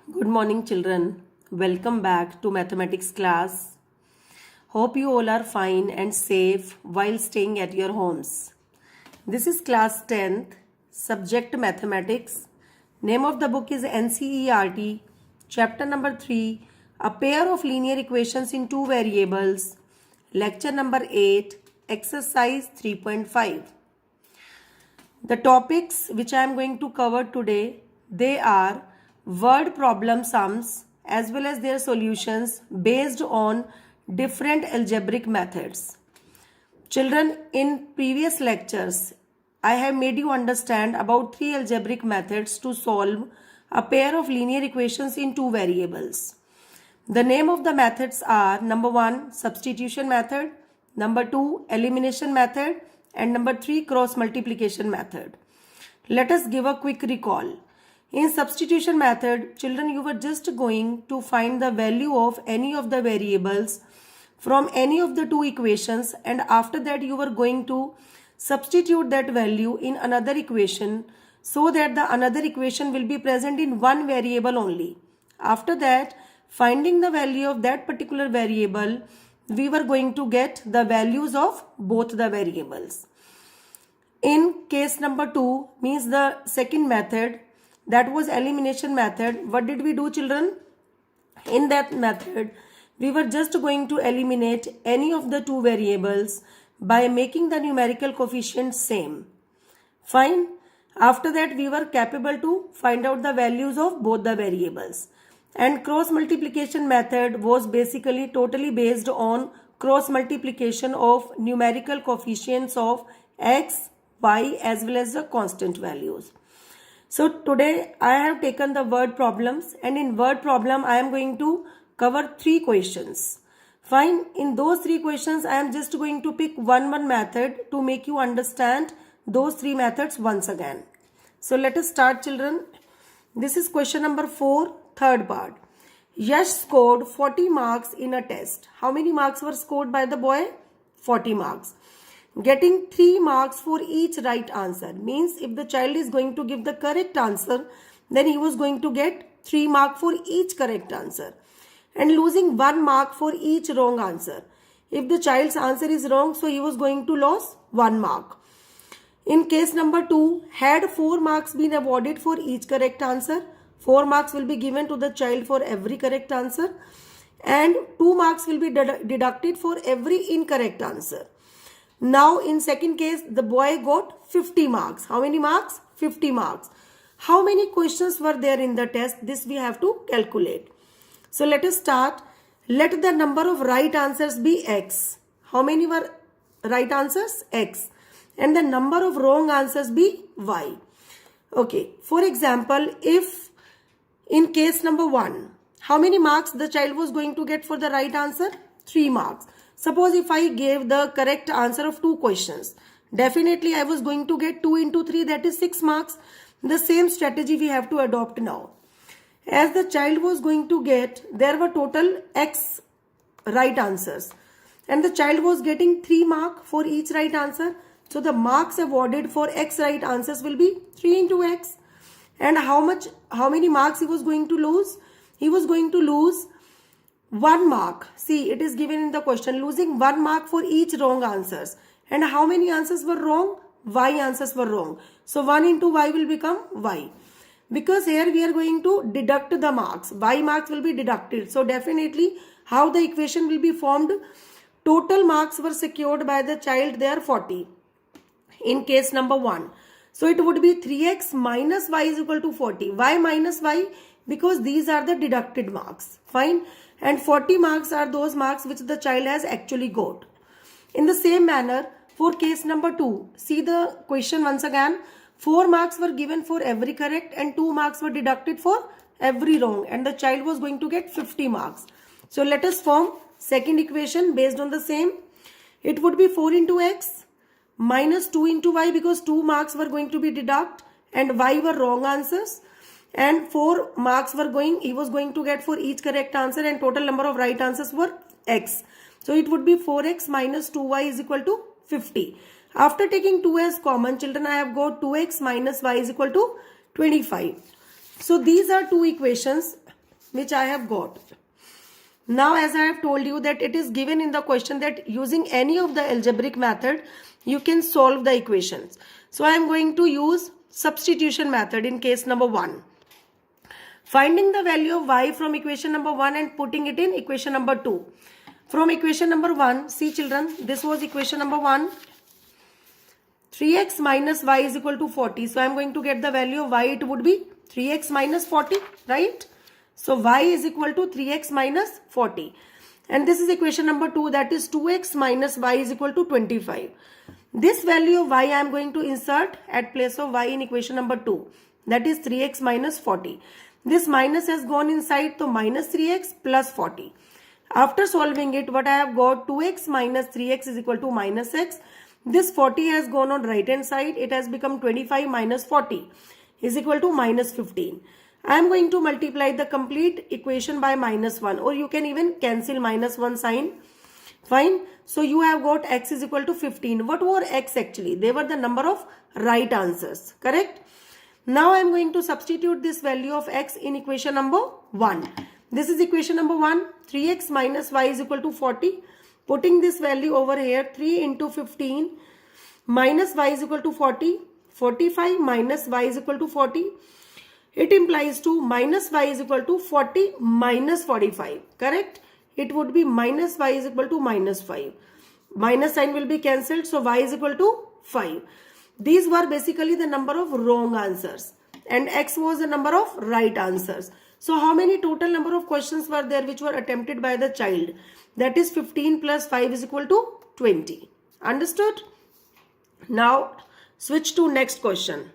Good morning, children. Welcome back to mathematics class. Hope you all are fine and safe while staying at your homes. This is class 10th, subject mathematics. Name of the book is NCERT, chapter number 3, a pair of linear equations in two variables. Lecture number 8, exercise 3.5. The topics which I am going to cover today, they are word problem sums as well as their solutions based on different algebraic methods. Children, in previous lectures, I have made you understand about three algebraic methods to solve a pair of linear equations in two variables. The name of the methods are number 1, substitution method, number 2, elimination method, and number 3, cross multiplication method. Let us give a quick recall. In substitution method, children, you were just going to find the value of any of the variables from any of the two equations, and after that you were going to substitute that value in another equation so that the another equation will be present in one variable only. After that, finding the value of that particular variable, we were going to get the values of both the variables. In case number 2, means the second method, that was elimination method. What did we do, children? In that method, we were just going to eliminate any of the two variables by making the numerical coefficient same. Fine. After that, we were capable to find out the values of both the variables. And cross multiplication method was basically totally based on cross multiplication of numerical coefficients of x, y as well as the constant values. So today I have taken the word problems, and in word problem I am going to cover 3 questions. Fine. In those 3 questions I am just going to pick one method to make you understand those 3 methods once again. So let us start, children. This is question number 4, third part. Yash scored 40 marks in a test. How many marks were scored by the boy? 40 marks. Getting 3 marks for each right answer means if the child is going to give the correct answer, then he was going to get 3 marks for each correct answer, and losing 1 mark for each wrong answer. If the child's answer is wrong, so he was going to lose 1 mark. In case number 2, had 4 marks been awarded for each correct answer, 4 marks will be given to the child for every correct answer, and 2 marks will be deducted for every incorrect answer. Now in second case, the boy got 50 marks. How many marks? 50 marks. How many questions were there in the test? This we have to calculate. So let us start. Let the number of right answers be x. How many were right answers? X. And the number of wrong answers be y. Okay. For example, if in case number 1, how many marks the child was going to get for the right answer? 3 marks. Suppose if I gave the correct answer of 2 questions, definitely I was going to get 2 into 3, that is 6 marks. The same strategy we have to adopt now. As the child was going to get, there were total x right answers, and the child was getting 3 marks for each right answer. So the marks awarded for x right answers will be 3 into x. And how many marks he was going to lose? He was going to lose 1 mark. See, it is given in the question, losing 1 mark for each wrong answers. And how many answers were wrong? Y answers were wrong. So 1 into y will become y. Because here we are going to deduct the marks. Y marks will be deducted. So definitely how the equation will be formed? Total marks were secured by the child, they are 40. In case number 1. So it would be 3x minus y is equal to 40. Why minus y? Because these are the deducted marks. Fine. And 40 marks are those marks which the child has actually got. In the same manner, for case number 2, see the question once again. 4 marks were given for every correct and 2 marks were deducted for every wrong, and the child was going to get 50 marks. So let us form second equation based on the same. It would be 4 into x minus 2 into y, because 2 marks were going to be deducted and y were wrong answers. And 4 marks were he was going to get for each correct answer, and total number of right answers were x. So it would be 4x minus 2y is equal to 50. After taking 2 as common, children, I have got 2x minus y is equal to 25. So these are 2 equations which I have got. Now, as I have told you that it is given in the question that using any of the algebraic method, you can solve the equations. So I am going to use substitution method in case number 1. Finding the value of y from equation number 1 and putting it in equation number 2. From equation number 1, see children, this was equation number 1. 3x minus y is equal to 40. So I am going to get the value of y. It would be 3x minus 40, right? So y is equal to 3x minus 40. And this is equation number 2, that is 2x minus y is equal to 25. This value of y I am going to insert at place of y in equation number 2. That is 3x minus 40. This minus has gone inside, so minus 3x plus 40. After solving it, what I have got, 2x minus 3x is equal to minus x. This 40 has gone on right hand side. It has become 25 minus 40 is equal to minus 15. I am going to multiply the complete equation by minus 1, or you can even cancel minus 1 sign. Fine. So you have got x is equal to 15. What were x actually? They were the number of right answers. Correct? Now I am going to substitute this value of x in equation number 1. This is equation number 1. 3x minus y is equal to 40. Putting this value over here, 3 into 15 minus y is equal to 40. 45 minus y is equal to 40. It implies to minus y is equal to 40 minus 45. Correct? It would be minus y is equal to minus 5. Minus sign will be cancelled. So y is equal to 5. These were basically the number of wrong answers. And x was the number of right answers. So how many total number of questions were there which were attempted by the child? That is 15 plus 5 is equal to 20. Understood? Now switch to next question.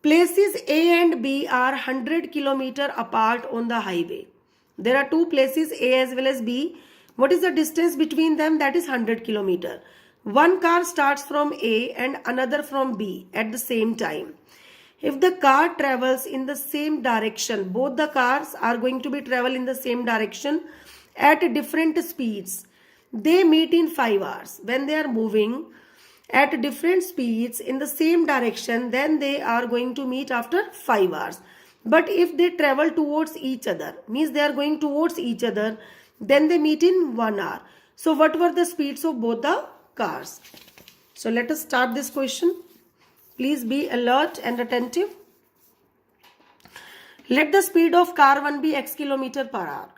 Places A and B are 100 km apart on the highway. There are two places A as well as B. What is the distance between them? That is 100 km. One car starts from A and another from B at the same time. If the car travels in the same direction, both the cars are going to be travel in the same direction at different speeds. They meet in 5 hours. When they are moving at different speeds in the same direction, then they are going to meet after 5 hours. But if they travel towards each other, means they are going towards each other, then they meet in 1 hour. So what were the speeds of both the cars? So let us start this question. Please be alert and attentive. Let the speed of car 1 be x km per hour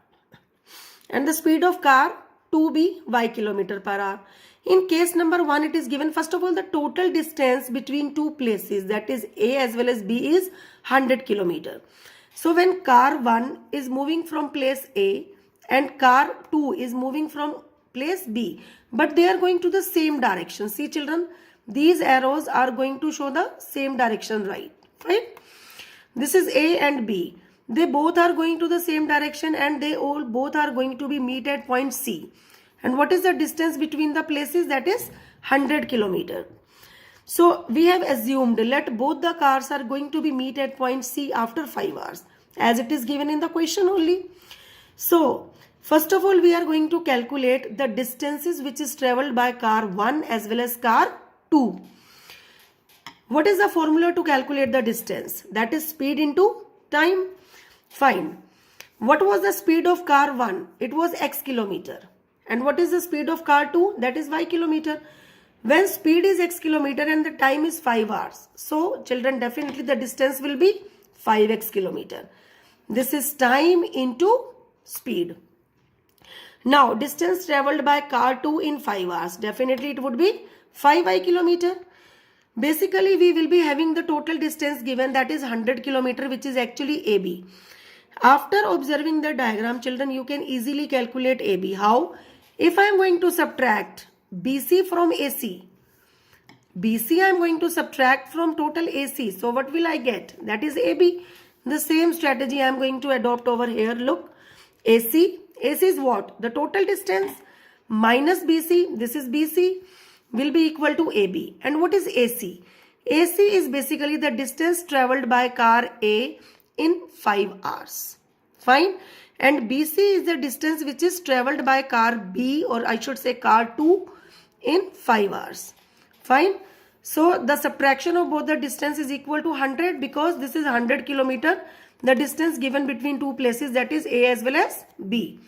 and the speed of car 2 be y km per hour. In case number 1, it is given, first of all, the total distance between two places, that is A as well as B, is 100 km. So when car 1 is moving from place A and car 2 is moving from place B, but they are going to the same direction. See children, these arrows are going to show the same direction, right? This is A and B. They both are going to the same direction and they all both are going to be meet at point C. And what is the distance between the places? That is 100 km. So we have assumed let both the cars are going to be meet at point C after 5 hours, as it is given in the question only. So first of all, we are going to calculate the distances which is travelled by car 1 as well as car 2. What is the formula to calculate the distance? That is speed into time. Fine. What was the speed of car 1? It was x kilometer. And what is the speed of car 2? That is y kilometer. When speed is x kilometer and the time is 5 hours. So children, definitely the distance will be 5x kilometer. This is time into speed. Now distance travelled by car 2 in 5 hours. Definitely it would be 5y kilometer. Basically we will be having the total distance given, that is 100 km, which is actually AB. After observing the diagram, children, you can easily calculate AB. How? If I am going to subtract BC from AC, BC I am going to subtract from total AC. So what will I get? That is AB. The same strategy I am going to adopt over here. Look, AC is what? The total distance minus BC, this is BC, will be equal to AB. And what is AC? AC is basically the distance travelled by car A in 5 hours. Fine. And BC is the distance which is travelled by car B, or I should say car 2, in 5 hours. Fine. So the subtraction of both the distance is equal to 100, because this is 100 km, the distance given between two places, that is A as well as B.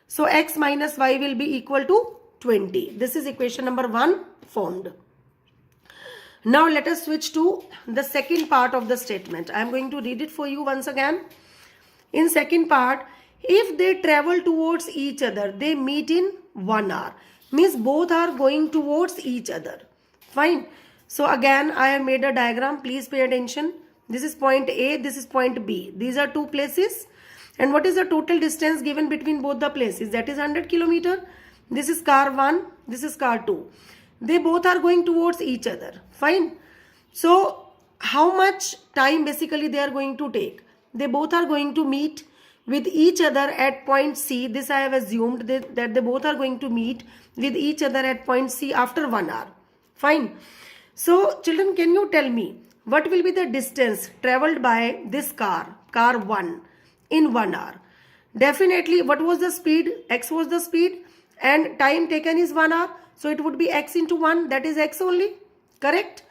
So x minus y will be equal to 20. This is equation number 1 formed. Now let us switch to the second part of the statement. I am going to read it for you once again. In second part, if they travel towards each other, they meet in 1 hour. Means both are going towards each other. Fine. So again, I have made a diagram. Please pay attention. This is point A, this is point B. These are two places. And what is the total distance given between both the places? That is 100 kilometer. This is car 1, this is car 2. They both are going towards each other. Fine. So how much time basically they are going to take? They both are going to meet with each other at point C. This I have assumed that they both are going to meet with each other at point C after 1 hour. Fine. So children, can you tell me what will be the distance traveled by this car 1, in 1 hour? Definitely, what was the speed? X was the speed and time taken is 1 hour. So it would be x into 1, that is x only. Correct?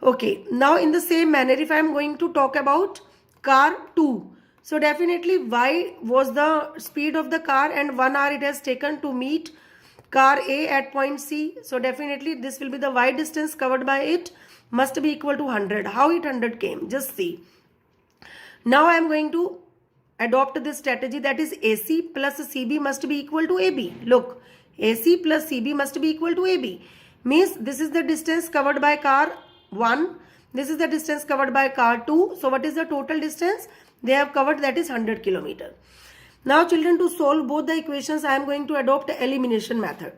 Okay. Now in the same manner, if I am going to talk about car 2. So definitely y was the speed of the car and 1 hour it has taken to meet car A at point C. So definitely this will be the y distance covered by it must be equal to 100. How it 100 came? Just see. Now I am going to adopt this strategy, that is AC plus CB must be equal to AB. Look, AC plus CB must be equal to AB. Means this is the distance covered by car 1. This is the distance covered by car 2. So what is the total distance they have covered? That is 100 kilometer. Now children, to solve both the equations, I am going to adopt elimination method.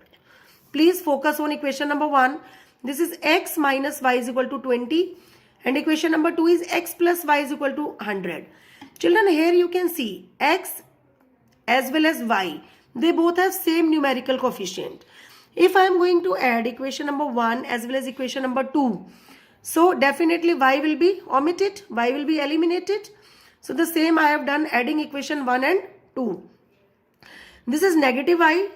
Please focus on equation number 1. This is x minus y is equal to 20. And equation number 2 is x plus y is equal to 100. Children, here you can see x as well as y. They both have same numerical coefficient. If I am going to add equation number 1 as well as equation number 2, so definitely y will be omitted, y will be eliminated. So the same I have done, adding equation 1 and 2. This is negative y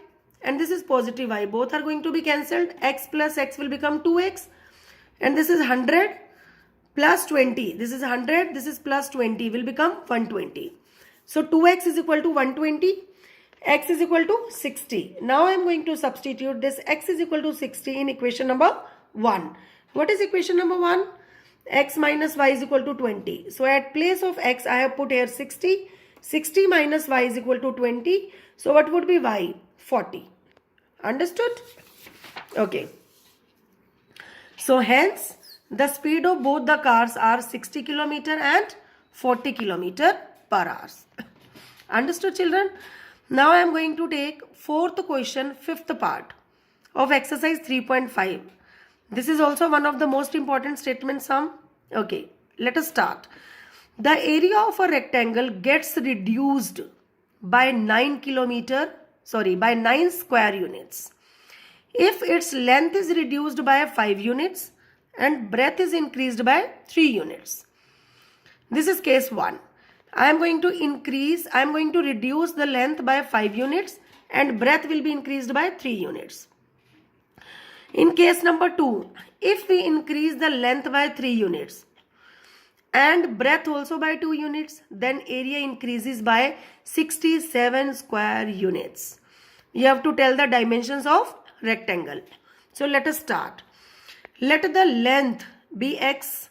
and this is positive y. Both are going to be cancelled. X plus x will become 2x. And this is 100 plus 20. This is 100. This is plus 20 will become 120. So 2x is equal to 120. X is equal to 60. Now I am going to substitute this x is equal to 60 in equation number 1. What is equation number 1? X minus y is equal to 20. So at place of x I have put here 60. 60 minus y is equal to 20. So what would be y? 40. Understood? Okay. So hence the speed of both the cars are 60 kilometer and 40 kilometer per hour. Understood, children? Now I am going to take fourth question, fifth part of exercise 3.5. This is also one of the most important statement sum. Okay, let us start. The area of a rectangle gets reduced by 9 square units if its length is reduced by 5 units and breadth is increased by 3 units. This is case 1. I am going to reduce the length by 5 units and breadth will be increased by 3 units. In case number 2, if we increase the length by 3 units and breadth also by 2 units, then area increases by 67 square units. You have to tell the dimensions of rectangle. So let us start. Let the length be x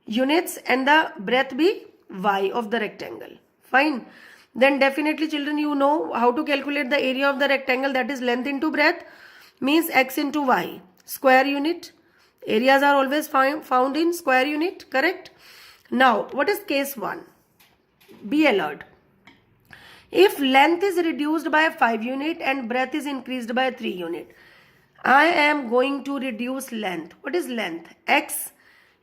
units and the breadth be y of the rectangle. Fine. Then definitely children, you know how to calculate the area of the rectangle, that is length into breadth means x into y. Square unit. Areas are always found in square unit, correct? Now what is case 1? Be alert. If length is reduced by 5 unit and breadth is increased by 3 unit, I am going to reduce length. What is length? X,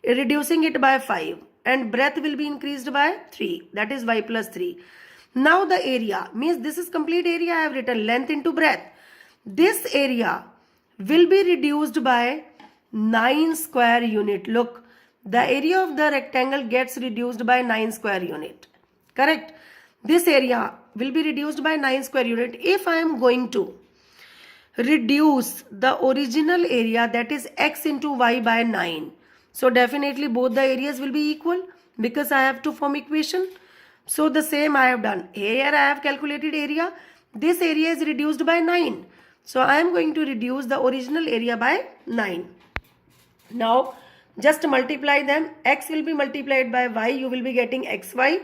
reducing it by 5 and breadth will be increased by 3, that is y plus 3. Now the area means this is complete area. I have written length into breadth. This area will be reduced by 9 square unit. Look, the area of the rectangle gets reduced by 9 square unit. Correct? This area will be reduced by 9 square unit. If I am going to reduce the original area, that is x into y, by 9. So definitely both the areas will be equal because I have to form equation. So the same I have done. Here I have calculated area. This area is reduced by 9. So I am going to reduce the original area by 9. Now just multiply them. X will be multiplied by y. You will be getting xy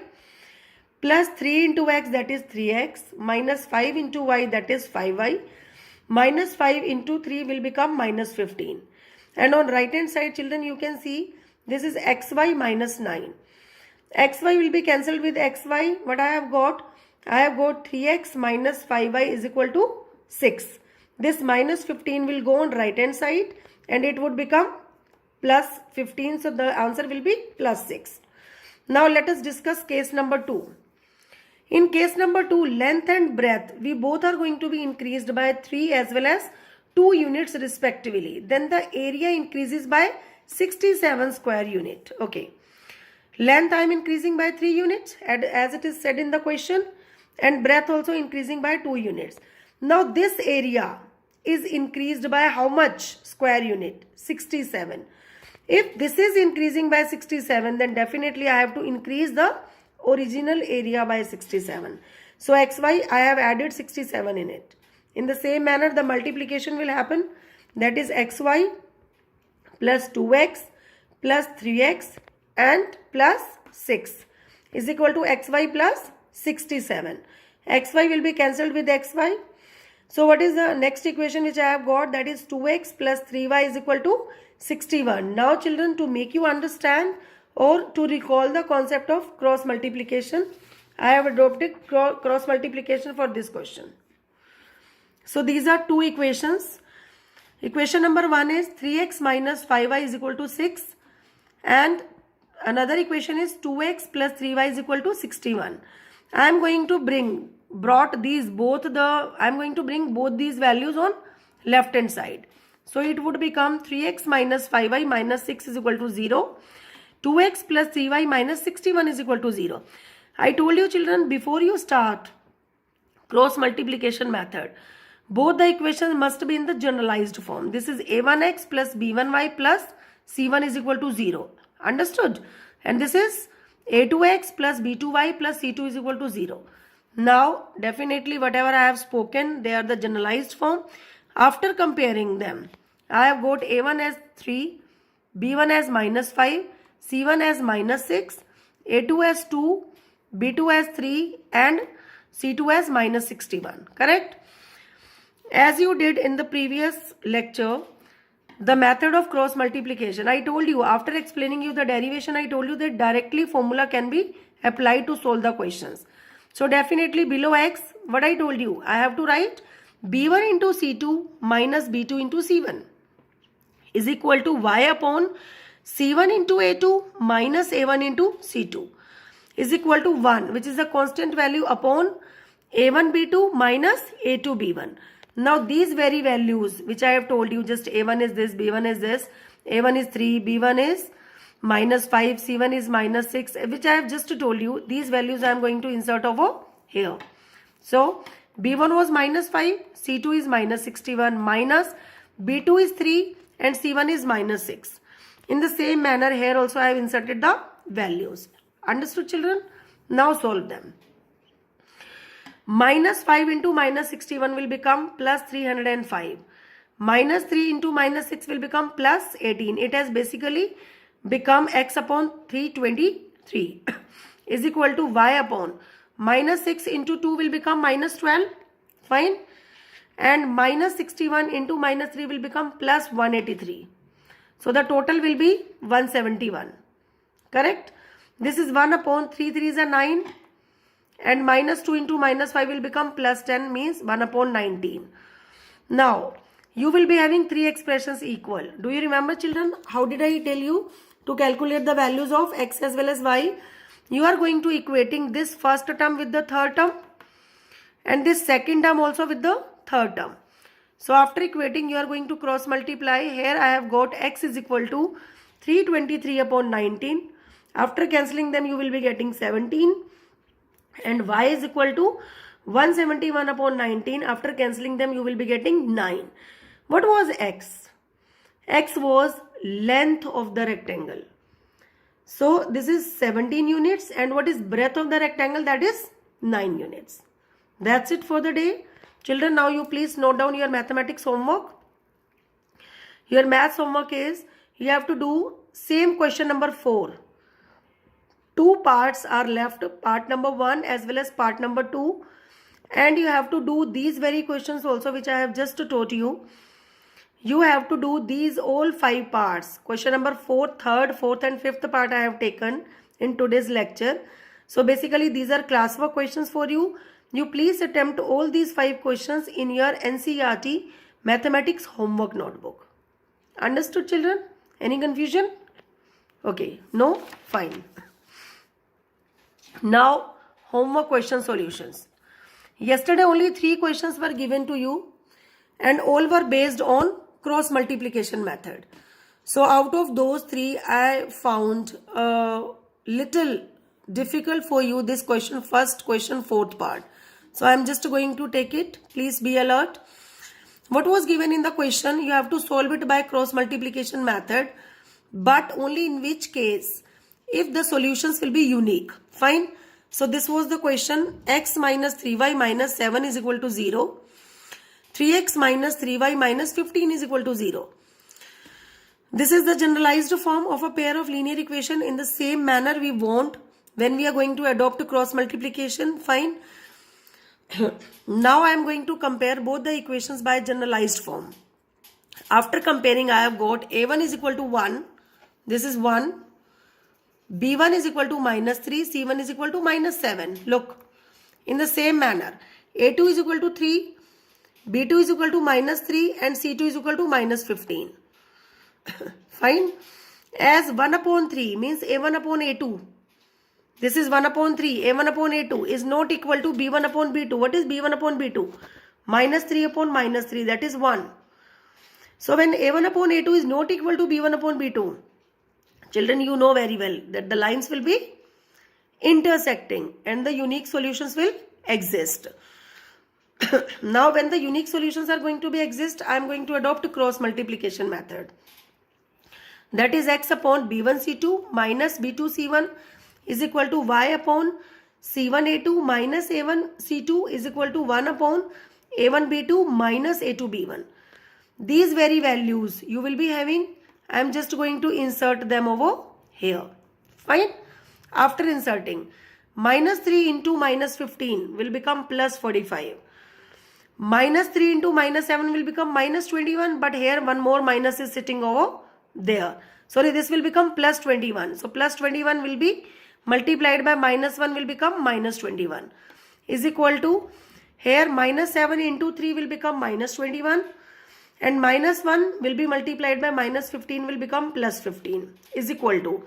plus 3 into x, that is 3x, minus 5 into y, that is 5y, minus 5 into 3 will become minus 15. And on right hand side, children, you can see this is xy minus 9. Xy will be cancelled with xy. What I have got? I have got 3x minus 5y is equal to 6. This minus 15 will go on right hand side and it would become plus 15. So the answer will be plus 6. Now let us discuss case number 2. In case number 2, length and breadth, we both are going to be increased by 3 as well as 2 units respectively. Then the area increases by 67 square unit. Okay. Length I am increasing by 3 units as it is said in the question, and breadth also increasing by 2 units. Now this area is increased by how much square unit? 67. If this is increasing by 67, then definitely I have to increase the original area by 67. So xy, I have added 67 in it. In the same manner, the multiplication will happen. That is xy plus 2x plus 3x and plus 6 is equal to xy plus 67. Xy will be cancelled with xy. So what is the next equation which I have got? That is 2x plus 3y is equal to 61. Now children, to make you understand or to recall the concept of cross multiplication, I have adopted cross multiplication for this question. So these are two equations. Equation number 1 is 3x minus 5y is equal to 6, and another equation is 2x plus 3y is equal to 61. I am going to bring both these values on left hand side. So it would become 3x minus 5y minus 6 is equal to 0. 2x plus 3y minus 61 is equal to 0. I told you children, before you start cross multiplication method, both the equations must be in the generalized form. This is a1x plus b1y plus c1 is equal to 0. Understood? And this is a2x plus b2y plus c2 is equal to 0. Now definitely whatever I have spoken, they are the generalized form. After comparing them, I have got a1 as 3, b1 as minus 5, c1 as minus 6, a2 as 2, b2 as 3 and c2 as minus 61. Correct? As you did in the previous lecture, the method of cross multiplication, I told you, after explaining you the derivation, I told you that directly formula can be applied to solve the questions. So definitely below x, what I told you, I have to write b1 into c2 minus b2 into c1 is equal to y upon c1 into a2 minus a1 into c2 is equal to 1, which is the constant value, upon a1 b2 minus a2 b1. Now these very values which I have told you, just a1 is this, b1 is this, a1 is 3, b1 is minus 5, c1 is minus 6, which I have just told you, these values I am going to insert over here. So b1 was minus 5, c2 is minus 61, minus b2 is 3 and c1 is minus 6. In the same manner, here also I have inserted the values. Understood children? Now solve them. Minus 5 into minus 61 will become plus 305. Minus 3 into minus 6 will become plus 18. It has basically become x upon 323 is equal to y upon minus 6 into 2 will become minus 12. Fine. And minus 61 into minus 3 will become plus 183. So the total will be 171. Correct? This is 1 upon 3 3s are 9. And minus 2 into minus 5 will become plus 10, means 1 upon 19. Now, you will be having 3 expressions equal. Do you remember children? How did I tell you to calculate the values of x as well as y? You are going to equating this first term with the third term and this second term also with the third term. So after equating, you are going to cross multiply. Here I have got x is equal to 323 upon 19. After cancelling them, you will be getting 17. And y is equal to 171 upon 19. After cancelling them, you will be getting 9. What was x? X was length of the rectangle. So this is 17 units, and what is breadth of the rectangle? That is 9 units. That's it for the day. Children, now you please note down your mathematics homework. Your maths homework is, you have to do same question number 4. 2 parts are left, part number 1 as well as part number 2, and you have to do these very questions also which I have just taught you. You have to do these all 5 parts. Question number 4, 3rd, 4th and 5th part I have taken in today's lecture. So basically these are classwork questions for you. You please attempt all these 5 questions in your NCERT mathematics homework notebook. Understood, children? Any confusion? Okay, no? Fine. Now, homework question solutions. Yesterday only 3 questions were given to you, and all were based on cross multiplication method. So out of those 3, I found a little difficult for you this question, first question, 4th part. So I am just going to take it. Please be alert. What was given in the question? You have to solve it by cross multiplication method, but only in which case? If the solutions will be unique. Fine. So this was the question. X minus 3y minus 7 is equal to 0. 3x minus 3y minus 15 is equal to 0. This is the generalized form of a pair of linear equation. In the same manner we want when we are going to adopt cross multiplication. Fine. Now I am going to compare both the equations by generalized form. After comparing, I have got a1 is equal to 1. This is 1. b1 is equal to minus 3. c1 is equal to minus 7. Look. In the same manner, a2 is equal to 3. b2 is equal to minus 3 and c2 is equal to minus 15. Fine. As 1 upon 3 means a1 upon a2. This is 1 upon 3. a1 upon a2 is not equal to b1 upon b2. What is b1 upon b2? Minus 3 upon minus 3. That is 1. So when a1 upon a2 is not equal to b1 upon b2, children, you know very well that the lines will be intersecting and the unique solutions will exist. Now when the unique solutions are going to be exist, I am going to adopt cross multiplication method. That is x upon b1 c2 minus b2 c1 is equal to y upon c1 a2 minus a1 c2 is equal to 1 upon a1 b2 minus a2 b1. These very values you will be having. I am just going to insert them over here. Fine. After inserting, minus 3 into minus 15 will become plus 45. Minus 3 into minus 7 will become minus 21, but here one more minus is sitting over there. Sorry, this will become plus 21. So plus 21 will be multiplied by minus 1 will become minus 21 is equal to, here minus 7 into 3 will become minus 21 and minus 1 will be multiplied by minus 15 will become plus 15 is equal to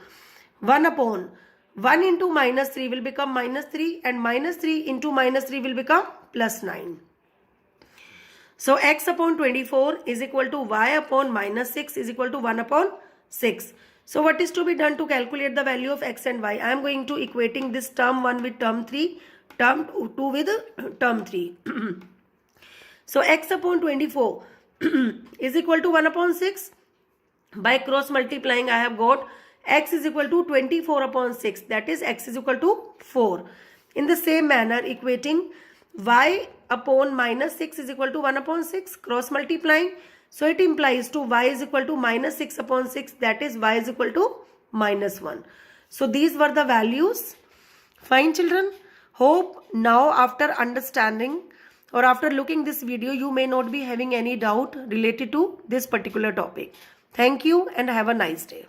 1 upon 1 into minus 3 will become minus 3 and minus 3 into minus 3 will become plus 9. So x upon 24 is equal to y upon minus 6 is equal to 1 upon 6. So what is to be done to calculate the value of x and y? I am going to equating this term 1 with term 3, term 2 with term 3. So x upon 24 is equal to 1 upon 6. By cross multiplying, I have got x is equal to 24 upon 6. That is x is equal to 4. In the same manner, equating y upon minus 6 is equal to 1 upon 6. Cross multiplying. So it implies to y is equal to minus 6 upon 6. That is y is equal to minus 1. So these were the values. Fine, children. Hope now after understanding or after looking this video, you may not be having any doubt related to this particular topic. Thank you and have a nice day.